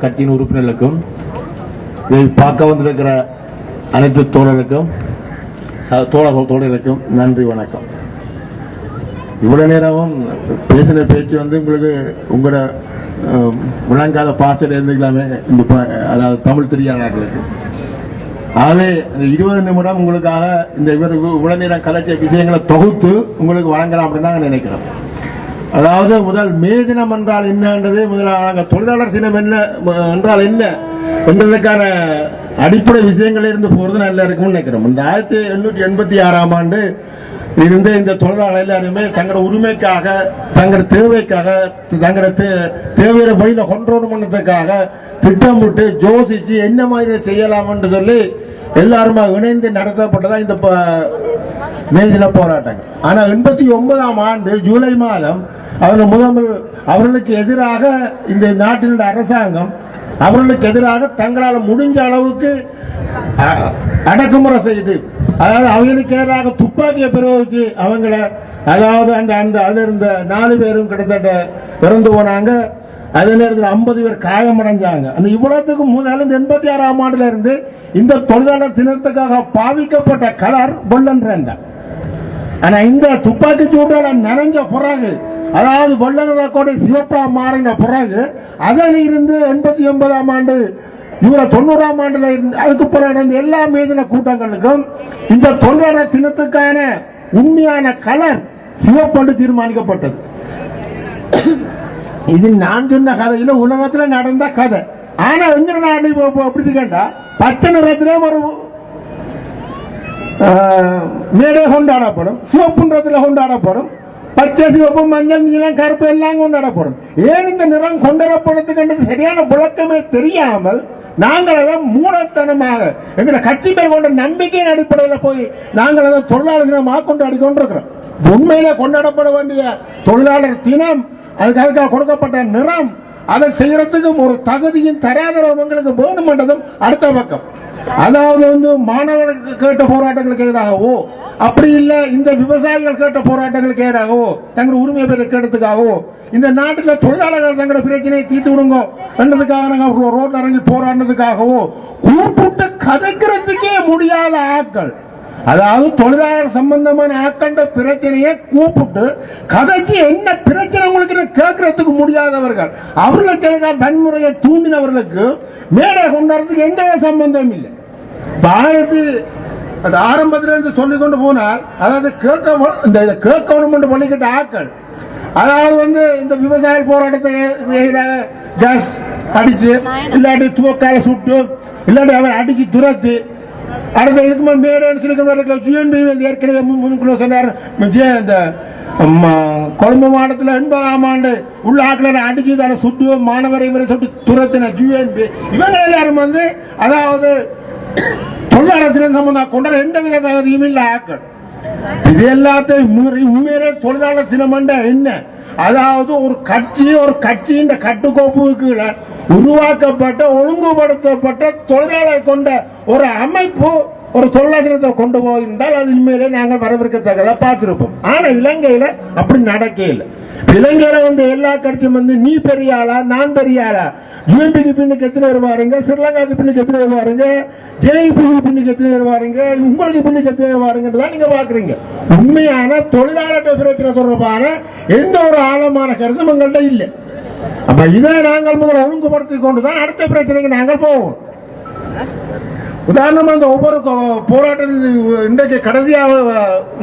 கட்சியின் உறுப்பினர்களுக்கும் இதை பார்க்க வந்திருக்கிற அனைத்து தோழர்களுக்கும் தோழர்களுக்கும் நன்றி வணக்கம். இவ்வளவு நேரமும் பேசின பேச்சு உங்களுக்கு உங்களோட முழங்கால பாசல் இருந்துக்கலாமே, அதாவது தமிழ் தெரியாதவர்களுக்கு. ஆகவே 20 நிமிடம் உங்களுக்காக இந்த இவ்வளவு நேரம் கலைச்ச விஷயங்களை தொகுத்து உங்களுக்கு வழங்கலாம் அப்படின்னு தான் நினைக்கிறோம். அதாவது முதல் மே தினம் என்றால் என்னன்றது, முதலாக தொழிலாளர் தினம் என்ன என்றால் என்ன என்பதற்கான அடிப்படை விஷயங்கள் இருந்து போறது நல்லா இருக்கும்னு நினைக்கிறோம். இந்த 1886ஆம் ஆண்டு இருந்த இந்த தொழிலாளர் எல்லாருமே தங்களோட உரிமைக்காக, தங்களோட தேவைக்காக, தங்களோட தேவையை வழியில கொண்டு பண்ணதுக்காக திட்டமிட்டு யோசிச்சு என்ன மாதிரி செய்யலாம் என்று சொல்லி எல்லாருமா இணைந்து நடத்தப்பட்டதா இந்த மேதின போராட்டங்கள். ஆனா 89ஆம் ஆண்டு ஜூலை மாதம் அவர்களுக்கு எதிராக இந்த நாட்டினுடைய அரசாங்கம் அவர்களுக்கு எதிராக தங்களால் முடிஞ்ச அளவுக்கு அடக்குமுறை செய்து, அதாவது அவங்களுக்கு எதிராக துப்பாக்கியை பிரயோகிச்சு அவங்கள, அதாவது அதுல இருந்த 4 பேரும் கிட்டத்தட்ட இறந்து போனாங்க. அதே நேரத்தில் 50 பேர் காயமடைஞ்சாங்க. அந்த இவ்வளவுக்கு முதல் இந்த 86ஆம் ஆண்டுல இருந்து இந்த தொழிலாளர் தினத்துக்காக பாவிக்கப்பட்ட கலர் வெள்ளன் ரேண்டா. ஆனா இந்த துப்பாக்கி சூட்டால நனைஞ்ச பிறகு, அதாவது வெள்ளன கூட சிவப்பா மாறின பிறகு, அதில் இருந்து 89ஆம் ஆண்டு 90ஆம் ஆண்டுல அதுக்கு பிறகு நடந்த எல்லா மீதின கூட்டங்களுக்கும் இந்த தொழிலாளர் தினத்துக்கான உண்மையான கலர் சிவப்பண்டு தீர்மானிக்கப்பட்டது. இது நான் சொன்ன கதையில உலகத்தில் நடந்த கதை. ஆனா எங்க நாடு அப்படி கேட்டா பச்சை நிறத்திலே ஒரு மேடை கொண்டாடப்படும், சிவப்பு நிறத்தில் கொண்டாடப்படும், பச்சை சிவப்பு மஞ்சள் நீளம் கருப்பு எல்லாம் கொண்டாடப்படும். ஏன் இந்த நிறம் கொண்டாடப்படுறதுக்கு சரியான விளக்கமே தெரியாமல் நாங்கள் அதை மூடத்தனமாக எங்க கட்சி மேல் கொண்ட நம்பிக்கையின் அடிப்படையில் போய் நாங்கள் அதை தொழிலாளர் தினமாக கொண்டாடி கொண்டிருக்கிறோம். உண்மையில கொண்டாடப்பட வேண்டிய தொழிலாளர் தினம், அதுக்காக கொடுக்கப்பட்ட நிறம், அதை செய்யறதுக்கு ஒரு தகுதியும் தராதரவங்களுக்கு வேணும் என்றதும் அடுத்த பக்கம். அதாவது மாணவர்களுக்கு கேட்ட போராட்டங்களுக்கு எதிராகவோ, அப்படி இல்ல இந்த விவசாயிகள் கேட்ட போராட்டங்களுக்கு எதிராகவோ, தங்கள் உரிமை பெற கேட்டதுக்காகவோ, இந்த நாட்டில் தொழிலாளர்கள் தங்களோட பிரச்சனையை தீர்த்து விடுங்க என்றதுக்காக ரோட்ல இறங்கி போராடினதுக்காகவோ கூப்பிட்டு கதைக்கிறதுக்கே முடியாத ஆட்கள், அதாவது தொழிலாளர் சம்பந்தமான ஆட்கண்ட பிரச்சனையை கூப்பிட்டு கதைச்சு என்ன பிரச்சனை உங்களுக்கு கேட்கறதுக்கு முடியாதவர்கள், அவர்களுக்கு வன்முறையை தூண்டினவர்களுக்கு மேலே கொண்டாடுறதுக்கு எந்த சம்பந்தம் இல்லை. ஆரம்பத்திலிருந்து சொல்லிக் கொண்டு போனால், அதாவது கேட்கணும் என்று பண்ணிக்கிட்ட ஆட்கள், அதாவது இந்த விவசாய போராட்டத்தை கேஸ் அடிச்சு, இல்லாட்டி துவக்கால சுட்டு, இல்லாட்டி அவர் அடிச்சு துரத்து, அடுத்த இதுக்கு மேடன்னு சொல்லி ஏற்கனவே முன்குள்ள சொன்னார். இந்த கொழும்பு மாவட்டத்தில் 80ஆம் ஆண்டு உள்ள ஆட்களை அடிச்சு தானே சுட்டு மாணவரை சுட்டு துரத்தின ஜிஎன்பி இவங்க எல்லாரும் அதாவது தொழிலாளர் தினம் சம்பந்தம் கொண்டாட எந்த வித தகுதியும் இல்ல ஆட்கள். இது எல்லாத்தையும் உண்மையிலே தொழிலாளர் தினம் என்ன, அதாவது ஒரு கட்சியின் கட்டுக்கோப்புக்கு உருவாக்கப்பட்ட ஒழுங்குபடுத்தப்பட்ட தொழிலாளர் கொண்ட ஒரு அமைப்பு ஒரு தொழிலாளர் தினத்தை கொண்டு போயிருந்தால் அது உண்மையிலே நாங்கள் வரவேற்கத்தக்கதா பார்த்திருப்போம். ஆனா இலங்கையில அப்படி நடக்கல. இலங்கையில எல்லா கட்சியும் நீ பெரிய ஆளா நான் பெரிய ஆளா, யூஎம்பிக்கு பின்னுக்கு எத்தனை வருவாருங்க, ஸ்ரீலங்காவுக்கு பின்னுக்கு எத்தனை வருவாருங்க, ஜேபிக்கு பின்னுக்கு எத்தனை வருவாருங்க, உங்களுக்கு பின்னுக்கு எத்தனை வருவாருங்கன்றதான் நீங்க பாக்குறீங்க. உண்மையான தொழிலாளர் பிரச்சனை தொடர்பான எந்த ஒரு ஆழமான கருத்தும் எங்கள்கிட்ட இல்லை. அப்ப இதை நாங்கள் முதல் ஒழுங்குபடுத்திக் கொண்டுதான் அடுத்த பிரச்சனைக்கு நாங்கள் போவோம். உதாரணமா இந்த ஒவ்வொரு போராட்டத்தில் இன்றைக்கு கடைசியாக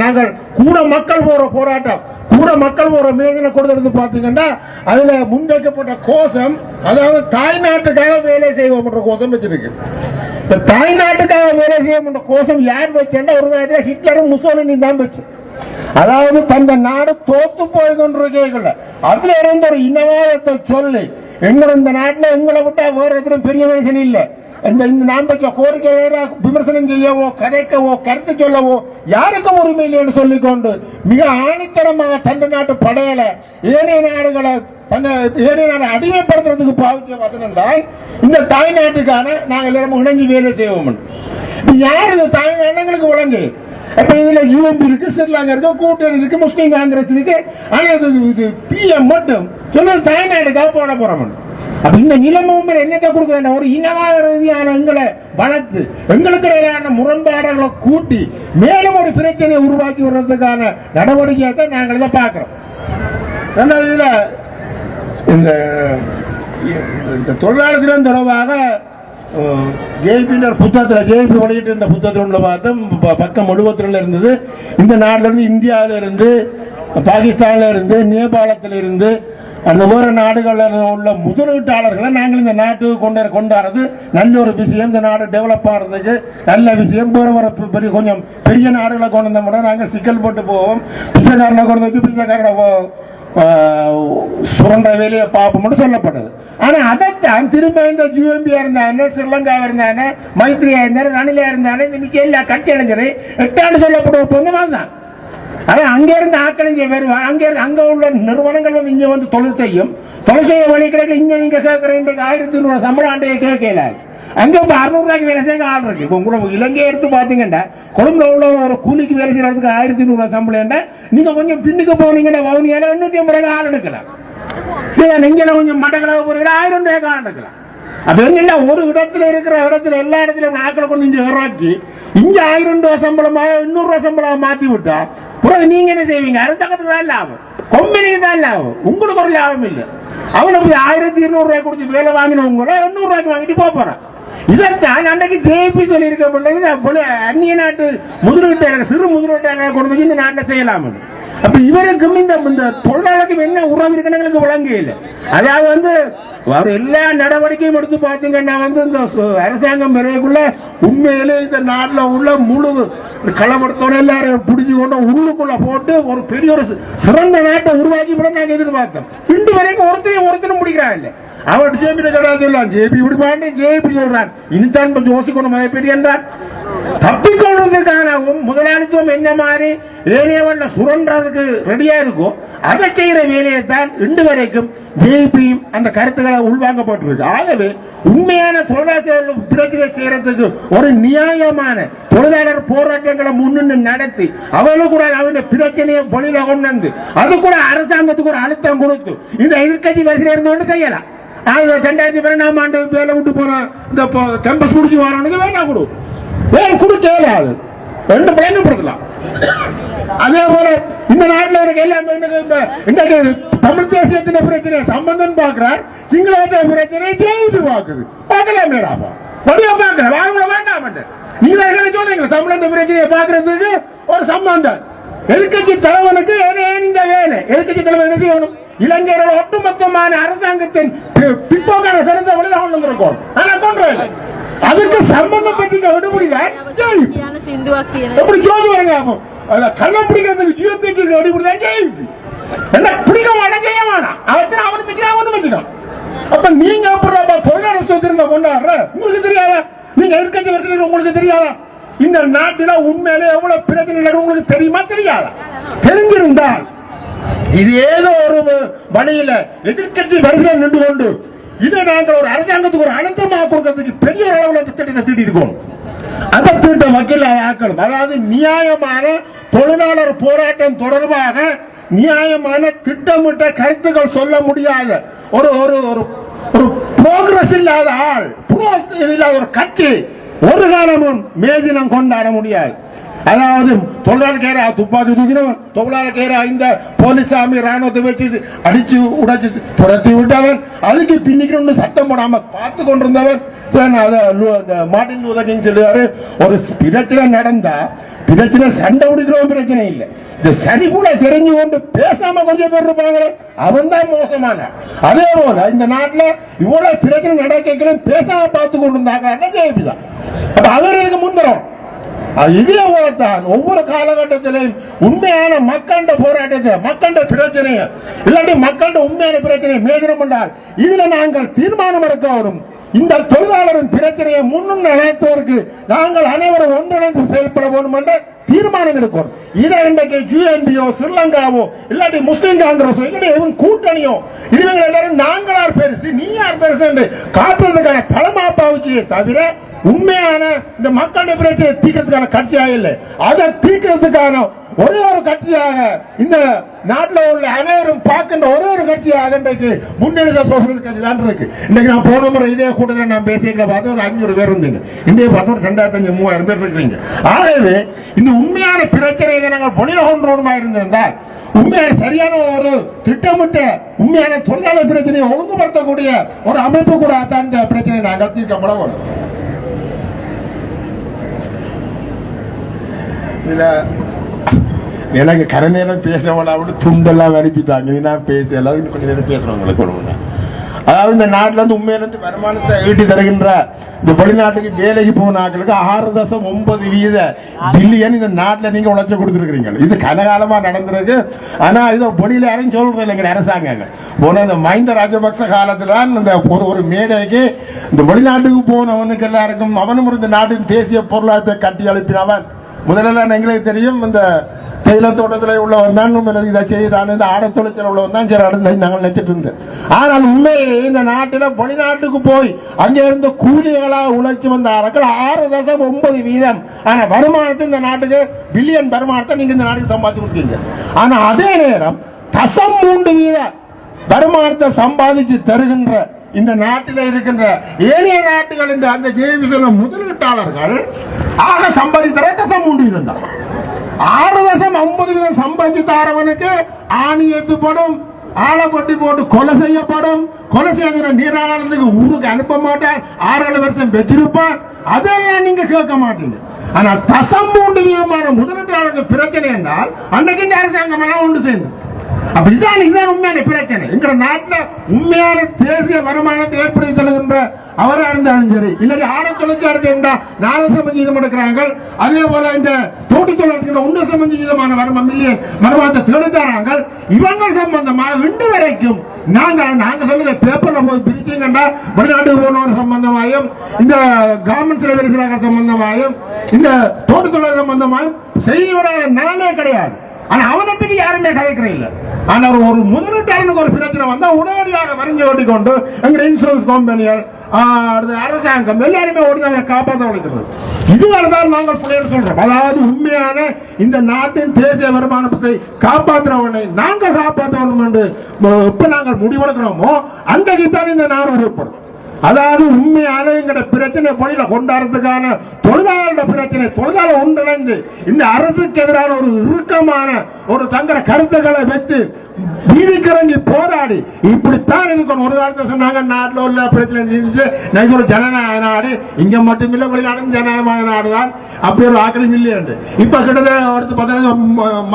நாங்கள் கூட மக்கள் போற போராட்டம், கூட மக்கள் போற மேதின கொடுத்து பாத்தீங்கன்னா அதுல முன்வைக்கப்பட்ட கோஷம், அதாவது தாய்நாட்டுக்காக வேலை செய்வோம் என்ற கோஷம் வச்சிருக்கு. தாய்நாட்டுக்காக வேலை செய்வோம் என்ற கோஷம் யார் வச்சா ஒரு நேரத்தில் ஹிட்லரும் முசோலினி தான் வச்சு, அதாவது தந்த நாடு தோத்து போய் கொண்டிருக்கல அதுல இருந்து ஒரு இனவாதத்தை சொல்லி எங்களை இந்த நாட்டில் எங்களை விட்டா வேற எதுவும் பெரிய மனுஷன் இல்லை, இந்த நாம் வச்ச கோரிக்கை விமர்சனம் செய்யவோ கதைக்கவோ கருத்து சொல்லவோ யாருக்கும் உரிமை இல்லை என்று சொல்லிக்கொண்டு மிக ஆணித்தரமாக தந்த நாட்டு படையலை ஏனைய நாடுகளை ஏனைய நாடு அடிமைப்படுத்துறதுக்கு பாவிச்ச வசனம் தான் இந்த தாய்நாட்டுக்கான நாங்கள் எல்லாரும் இணைஞ்சு வேலை செய்வோம். யார் இந்த தாய்நாடுகளுக்கு வழங்கு? அப்ப இதுல யூஎம்பி இருக்கு, ஸ்ரீலங்கா இருக்கு, கூட்டணி இருக்கு, முஸ்லீம் காங்கிரஸ் இருக்கு. ஆனா இது பிஎம் மட்டும் சொன்ன தாய்நாடுக்காக போட போறோம். அப்ப இந்த நிலைமும் என்னத்தை கொடுக்குற ஒரு இனவாத ரீதியான எங்களை வளர்த்து எங்களுக்கு இடையிலான முரண்பாடுகளை கூட்டி மேலும் ஒரு பிரச்சனையை உருவாக்கி விடுறதுக்கான நடவடிக்கையை தான் நாங்கள் இதை பார்க்கிறோம். இதுல இந்த தொழிலாளர் தினம் தொடர்பாக ஜேபி புத்தகத்தில் ஜேபி வெளியிட்டு இருந்த புத்தகத்தில் பார்த்தோம் பக்கம் 72 இருந்தது. இந்த நாட்டில இருந்து இந்தியாவில இருந்து பாகிஸ்தான்ல இருந்து நேபாளத்தில் இருந்து அந்த வேறு நாடுகளில் உள்ள முதலீட்டாளர்களை நாங்கள் இந்த நாட்டுக்கு கொண்டாடுறது நல்ல ஒரு விஷயம். இந்த நாடு டெவலப் ஆகிறதுக்கு நல்ல விஷயம். வேறு கொஞ்சம் பெரிய நாடுகளை கொண்டு வந்த முறை நாங்கள் சிக்கல் போட்டு போவோம். பிச்சைக்காரனை கொண்டு வச்சு பிச்சைக்காரனை சுரண்ட வேலையை பார்ப்போம்னு சொல்லப்பட்டது. ஆனா அதைத்தான் திரும்ப இந்த யூஎம்பியா இருந்தானே, ஸ்ரீலங்காவா இருந்தானே, மைத்ரியா இருந்தாரு, ரணிலா இருந்தானே, இந்த மிச்சம் எல்லா கட்சி அடைஞ்சது 8 ஆண்டு சொல்லப்படுற பொண்ணுமால் தான். ஆனா அங்க இருந்து ஆக்களிங்க வருவாங்க. அங்க உள்ள நிறுவனங்கள் வந்து இங்க வந்து தொழில் செய்யும். தொழில் செய்ய வழி கிடைக்க இங்க நீங்க கேட்கிற 1100 சம்பளம் ஆண்டையை கேட்கல. அங்க 600 ரூபாய்க்கு வேலை செய்ய ஆள் இருக்கு. இப்ப கூட இலங்கையை எடுத்து பாத்தீங்கன்னா கொழும்புல உள்ள ஒரு கூலிக்கு வேலை செய்யறதுக்கு 1100 சம்பளம். நீங்க கொஞ்சம் பின்னுக்கு போனீங்கன்னா வவுனியால 850 ரூபாய் ஆள் எடுக்கலாம். நெஞ்சல கொஞ்சம் மட்டக்களவு போறீங்கன்னா 1000 ரூபாய்க்கு ஆள் எடுக்கலாம். அப்ப என்ன ஒரு இடத்துல இருக்கிற இடத்துல எல்லா இடத்துலயும் ஆக்களை கொண்டு இங்க இறக்கி இங்க 1000 ரூபாய் சம்பளமா 200 ரூபாய் சம்பளம் மாத்தி விட்டா பிறகு நீங்க என்ன செய்வீங்க? அரசாங்கத்துக்கு தான் லாபம், கம்பெனிக்கு தான் லாபம், உங்களுக்கு ஒரு லாபம் இல்லை. அவனை போய் 1200 ரூபாய் கொடுத்து வேலை வாங்கினவங்க 200 ரூபாய்க்கு வாங்கிட்டு போறான். இதைத்தான் அன்றைக்கு ஜேபி சொல்லி இருக்க அந்நிய நாட்டு முதலீட்டாளர் சிறு முதலீட்டாளர் கொண்டு போய் இந்த நாட்டை செய்யலாம். அப்ப இவருக்கும் இந்த தொழிலாளருக்கும் என்ன உறவு இருக்குன்னு எங்களுக்கு விளங்க இல்லை. அதாவது வந்து எல்லா நடவடிக்கையும் எடுத்து பாத்தீங்கன்னா இந்த அரசாங்கம் வரைக்குள்ள உண்மையிலே இந்த நாட்டில் உள்ள முழு களப்படுத்தோட எல்லாரும் பிடிச்சு கொண்டு உள்ளுக்குள்ள போட்டு ஒரு பெரிய ஒரு சிறந்த நாட்டை உருவாக்கி விட நாங்க எதிர்பார்த்தோம். இன்று வரைக்கும் ஒருத்தரும் முடிக்கிறான் இல்லை. அவர் ஜேபி சொல்லலாம், ஜேபி விடுப்பாண்டு ஜேபி சொல்றான், இனித்தான் கொஞ்சம் யோசிக்கணும் மதிப்பீடு என்றார். தப்பிக்கொள்வதற்காகவும் முதலாளித்துவம் என்ன மாதிரி ஏனையவன்ல சுரன்றதுக்கு ரெடியா இருக்கும் அதை செய்யற வேலையை தான் இன்று வரைக்கும் ஜேபியும் அந்த கருத்துக்களை உள்வாங்கப்பட்டிருக்கு. ஆகவே உண்மையான தொழிலாளர் பிரச்சனை செய்யறதுக்கு ஒரு நியாயமான தொழிலாளர் போராட்டங்களை முன்னின்று நடத்தி அவனுக்கு கூட அவனுடைய பிரச்சனையை வெளியில கொண்டு வந்து அது கூட அரசாங்கத்துக்கு ஒரு அழுத்தம் கொடுத்து இந்த எதிர்கட்சி வரிசையில் இருந்தோன்னு செய்யலாம். 2012ஆம் ஆண்டு வேலை விட்டு போன இந்த கேம்பஸ் முடிச்சு வரவனுக்கு வேண்டாம் கொடு, வேலை கொடுக்கல, அது 2 பலன்ப்படுத்தலாம். அதே போல இந்த நாட்டில் எல்லாமே தமிழ் தேசியத்தின் பிரச்சனை சம்பந்தம் பார்க்கிறார், சிங்கள பிரச்சனை ஜேபி பார்க்குது. பார்க்கலாம் மேடாமா வடிவா பார்க்கிறேன் வாங்க வேண்டாம். நீங்க சொன்னீங்க தமிழ் பிரச்சனையை பார்க்கறதுக்கு ஒரு சம்பந்தம். எதிர்கட்சி தலைவனுக்கு இந்த வேலை எதிர்கட்சி தலைவர் என்ன செய்யணும்? இளைஞர்கள் ஒட்டுமொத்தமான அரசாங்கத்தின் பிற்போக்கான சிறந்த வழியில் கொண்டு இருக்கும். ஆனா கொண்டு அதுக்கு சம்பந்தம் பற்றி எடுபடிதான் எப்படி ஜோதி வரங்க கண்ணம் பிடிக்கிறதுக்கு ஜியோபிக்கு எடுபடிதான் ஜெயிப்பி என்ன பிடிக்க மாட்டான் செய்ய மாட்டான் அவன் அவனு வச்சுக்கான். அப்ப நீங்க அப்புறம் தொழிலாளர் சுதந்திரத்தை கொண்டாடுற உங்களுக்கு தெரியாதா? நீங்க எதிர்கட்சி வருஷம் உங்களுக்கு தெரியாதா? இந்த நாட்டில உண்மையிலே எவ்வளவு பிரச்சனை உங்களுக்கு தெரியுமா தெரியாதா? தெரிஞ்சிருந்தால் இது ஏதோ ஒரு வழியில எதிர்கட்சி வரிசையில் நின்று கொண்டு இதை நாங்கள் ஒரு அரசாங்கத்துக்கு ஒரு அழுத்தமாக கொடுக்கறதுக்கு பெரிய ஒரு அளவில் திட்டத்தை தீட்டி இருக்கோம். அதை தீட்ட வக்கீல் ஆக்கணும். அதாவது நியாயமான தொழிலாளர் போராட்டம் தொடர்பாக நியாயமான திட்டமிட்ட கருத்துக்கள் சொல்ல முடியாத ஒரு ஒரு ஒரு புரோகிரஸ் இல்லாத ஆள், புரோகிரஸ் இல்லாத ஒரு கட்சி ஒரு காலமும் மேதினம் கொண்டாட முடியாது. அதாவது தொழிலாளர் துப்பாக்கி தூக்கினவன், தொழிலாளர் இந்த போலீசாமி ராணுவத்தை வச்சு அடிச்சு உடைச்சு துரத்தி விட்டவன், அதுக்கு பின்னிக்கணும்னு சத்தம் போடாம பார்த்து கொண்டிருந்தவன் மார்ட்டின் லூதர் கிங் சொல்லுவாரு, ஒரு பிரச்சனை நடந்தா பிரச்சனை சண்டை பிடிக்கிறவன் பிரச்சனை இல்லை, இந்த சரி கூட தெரிஞ்சு கொண்டு பேசாம கொஞ்சம் பேர் இருப்பாங்களே அவன் தான் மோசமான. அதே போல இந்த நாட்டில் இவ்வளவு பிரச்சனை நடக்க பேசாம பார்த்து கொண்டு இருந்தாங்க ஜெயிப்புதான். அப்ப அவர்களுக்கு முன்வரும் இதே போலத்தான் ஒவ்வொரு காலகட்டத்திலும் உண்மையான மக்கள போராட்டத்தை மக்கள பிரச்சனைய இல்லாட்டி மக்கள உண்மையான பிரச்சனையை மேஜரம் பண்ணால் இதுல நாங்கள் தீர்மானம் எடுக்க வரும். இந்த தொழிலாளரின் பிரச்சனையை முன்னும் நினைத்தவருக்கு நாங்கள் அனைவரும் ஒன்றிணைந்து செயல்பட வேண்டும் என்ற தீர்மானம் எடுக்கும். இதை இன்றைக்கு யூஎன்பியோ ஸ்ரீலங்காவோ இல்லாட்டி முஸ்லிம் காங்கிரஸோ இல்லாட்டி கூட்டணியோ இவங்க எல்லாரும் நாங்களார் பெருசு நீ யார் பெருசு என்று காட்டுறதுக்கான தலைமாப்பாவுச்சியை தவிர உண்மையான இந்த மக்களுடைய பிரச்சனையை தீர்க்கிறதுக்கான கட்சியாக இல்லை. அதை தீர்க்கிறதுக்கான ஒரே ஒரு கட்சியாக இந்த நாட்டில் உள்ள அனைவரும் பார்க்கின்ற ஒரே ஒரு கட்சியாக இன்றைக்கு முன்னெடுத்த சோசியலிஸ்ட் கட்சி தான் இருக்கு. இன்னைக்கு நான் போன முறை இதே கூட்டத்தில் நான் பேசியிருக்க பார்த்து ஒரு 500 பேர் இருந்தீங்க. இன்றைய பார்த்து ஒரு 2500-3000 பேர் இருக்கிறீங்க. ஆகவே இந்த உண்மையான பிரச்சனையை நாங்கள் பொழில கொண்டோருமா இருந்திருந்தால் உண்மையான சரியான ஒரு திட்டமிட்ட உண்மையான தொழிலாளர் பிரச்சனையை ஒழுங்குபடுத்தக்கூடிய ஒரு அமைப்பு கூட தான் இந்த பிரச்சனை நாங்கள் தீர்க்கப்பட வேண்டும். எனக்கு கரை நேரம் பேச துண்டெல்லாம் அனுப்பிட்டாங்க. நான் பேச எல்லாரும் கொஞ்ச நேரம் பேசுறவங்களை சொல்லுங்க. அதாவது இந்த நாட்டில இருந்து உண்மையிலிருந்து வருமானத்தை ஈட்டி தருகின்ற இந்த வெளிநாட்டுக்கு வேலைக்கு போன ஆட்களுக்கு 6.9 பில்லியன் இந்த நாட்டில் நீங்க உழைச்சு கொடுத்துருக்கீங்க. இது கனகாலமா நடந்திருக்கு. ஆனா இதை வெளியில யாரையும் சொல்றது இல்லைங்க அரசாங்கங்கள். போன இந்த மஹிந்த ராஜபக்ச காலத்துல இந்த ஒரு மேடைக்கு இந்த வெளிநாட்டுக்கு போனவனுக்கு எல்லாருக்கும் அவனும் இந்த நாட்டின் தேசிய பொருளாதாரத்தை கட்டி அனுப்பினவன். முதல்ல எங்களுக்கு தெரியும் இந்த தேயிலை தோட்டத்தில் உள்ளவன் தான் இதை செய்தான், இந்த ஆட தொழிற்சாலை உள்ளவன் தான் சரி நாங்கள் நினைச்சிட்டு இருந்தோம். ஆனால் உண்மையிலே இந்த நாட்டில் வெளிநாட்டுக்கு போய் அங்கே இருந்து கூலிகளாக உழைச்சி வந்தார்கள் 6.9%. ஆனா வருமானத்தை இந்த நாட்டுக்கு பில்லியன் வருமானத்தை நீங்க இந்த நாட்டுக்கு சம்பாதிச்சு கொடுத்தீங்க. ஆனா அதே நேரம் 3% வருமானத்தை சம்பாதிச்சு தருகின்ற இந்த நாட்டில் இருக்கின்ற ஏனைய நாட்டுகள் இந்த அந்த ஜேவிசன முதலீட்டாளர்கள் ஆக சம்பாதித்தர 3% தான். 6.50% சம்பாதித்தாரவனுக்கு ஆணி ஏற்றுப்படும், ஆளப்பட்டி போட்டு கொலை செய்யப்படும். கொலை செய்கிற நீராளத்துக்கு ஊருக்கு அனுப்ப மாட்டார். 6-7 வருஷம் பெற்றிருப்பார். அதெல்லாம் நீங்க கேட்க மாட்டீங்க. ஆனா 3% முதலீட்டாளருக்கு பிரச்சனை என்றால் அன்றைக்கு இந்த அரசாங்கம் எல்லாம் ஒன்று சேர்ந்து அப்ப இதுதான் உண்மையான பிரச்சனை. எங்க நாட்டில் உண்மையான தேசிய வருமானத்தை ஏற்படுத்தி தருகின்ற அவரா இருந்தாலும் சரி, இல்லாட்டி ஆட தொழிற்சாலை என்றால் 4% எடுக்கிறாங்க. அதே போல இந்த தோட்ட தொழிலாளர்கள் 1% வருமானத்தை தேடித்தாராங்க. இவங்க சம்பந்தமாக இன்று வரைக்கும் நாங்க சொல்லுங்க பேப்பர்ல போய் பிரிச்சுங்கண்டா வெளிநாட்டுக்கு போனவர் சம்பந்தமாயும் இந்த கவர்மெண்ட் சர்வீஸ் சம்பந்தமாயும் இந்த தோட்ட தொழிலாளர் சம்பந்தமாயும் செய்தியோட நலனே கிடையாது. ஆனா அவனை பற்றி யாருமே கதைக்கிற இல்ல. ஆனா ஒரு முதலீட்டாளனுக்கு ஒரு பிரச்சனை வந்தா உடனடியாக வரைஞ்சு ஓட்டிக்கொண்டு எங்க இன்சூரன்ஸ் கம்பெனிகள் அரசாங்கம் எல்லாருமே ஓடி காப்பாற்ற உழைக்கிறது. இதுவரைதான் நாங்கள் பிள்ளைகள் சொல்றோம். அதாவது உண்மையான இந்த நாட்டின் தேசிய வருமானத்தை காப்பாற்றுறவனை நாங்கள் காப்பாற்றணும் என்று இப்ப நாங்கள் முடிவெடுக்கிறோமோ அன்றைக்கு தான் இந்த நாடு ஏற்படும். அதாவது உண்மையான எங்கட பிரச்சனை பொழில கொண்டாடுறதுக்கான தொழிலாளர் பிரச்சனை தொழிலாளர் ஒன்றிணைந்து இந்த அரசுக்கு எதிரான ஒரு இறுக்கமான ஒரு தங்கட கருத்துக்களை வைத்து வீதிக்கிறங்கி போராடி இப்படித்தான் இருக்கணும். ஒரு காலத்தில் சொன்னாங்க நாட்டில் உள்ள பிரச்சனை இருந்துச்சு ஒரு ஜனநாயக நாடு, இங்க மட்டும் இல்ல வெளிநாடும் ஜனநாயக நாடு தான், அப்படி ஒரு ஆக்கிரம் இல்லையாண்டு. இப்ப கிட்டத்தட்ட 15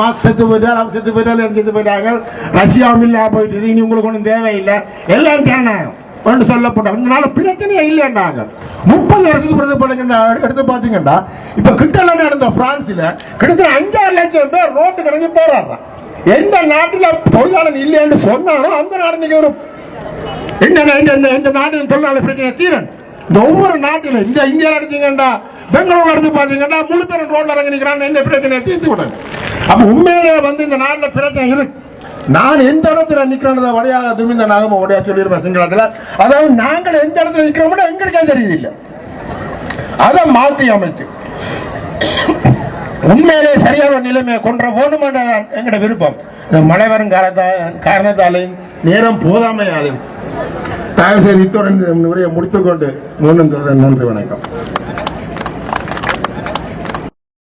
மார்க்ஸ் செத்து போயிட்டார், அவங்க செத்து போயிட்டாலும் செத்து போயிட்டாங்க, ரஷ்யாவும் இல்லா போயிட்டு இனி உங்களுக்கு ஒன்றும் தேவையில்லை, எல்லாம் ஜனநாயகம் சொல்லப்பட்ட பிரச்சனையே இல்லைன்னாங்க. 30 வருஷத்துக்கு எடுத்து பாத்தீங்கன்னா இப்ப கிட்டல நடந்த பிரான்ஸ்ல கிட்டத்தட்ட 5-6 லட்சம் பேர் ரோட்டுக்கு இறங்கி போராடுறான். எந்த நாட்டில் தொழிலாளர் இல்லைன்னு சொன்னாலும் அந்த நாடு ஒரு இந்த நாட்டின் தொழிலாளர் பிரச்சனை தீரன். இந்த ஒவ்வொரு நாட்டிலும் இந்த இந்தியா எடுத்தீங்கன்னா பெங்களூர் எடுத்து பாத்தீங்கன்னா முழு பேரும் ரோட்ல இறங்கி நிற்கிறான். இந்த பிரச்சனையை தீர்த்து விடுங்க. அப்ப உண்மையிலே இந்த நாட்டில் பிரச்சனை இருக்கு. நான் எந்த இடத்துல நிக்கிறத வடையாக துமிந்த நாகம உடையா சொல்லிருப்பேன் சிங்களத்துல. அதாவது நாங்கள் எந்த இடத்துல நிக்கிறோம் எங்களுக்கே தெரியுதில்லை. அதை மாற்றி அமைத்து உண்மையிலே சரியான நிலைமையை கொன்ற போதும் எங்கட விருப்பம். மழை வரும் காரணத்தாலையும் நேரம் போதாமையாலும் தயவு செய்து இத்துடன் உரையை முடித்துக்கொண்டு நன்றி, வணக்கம்.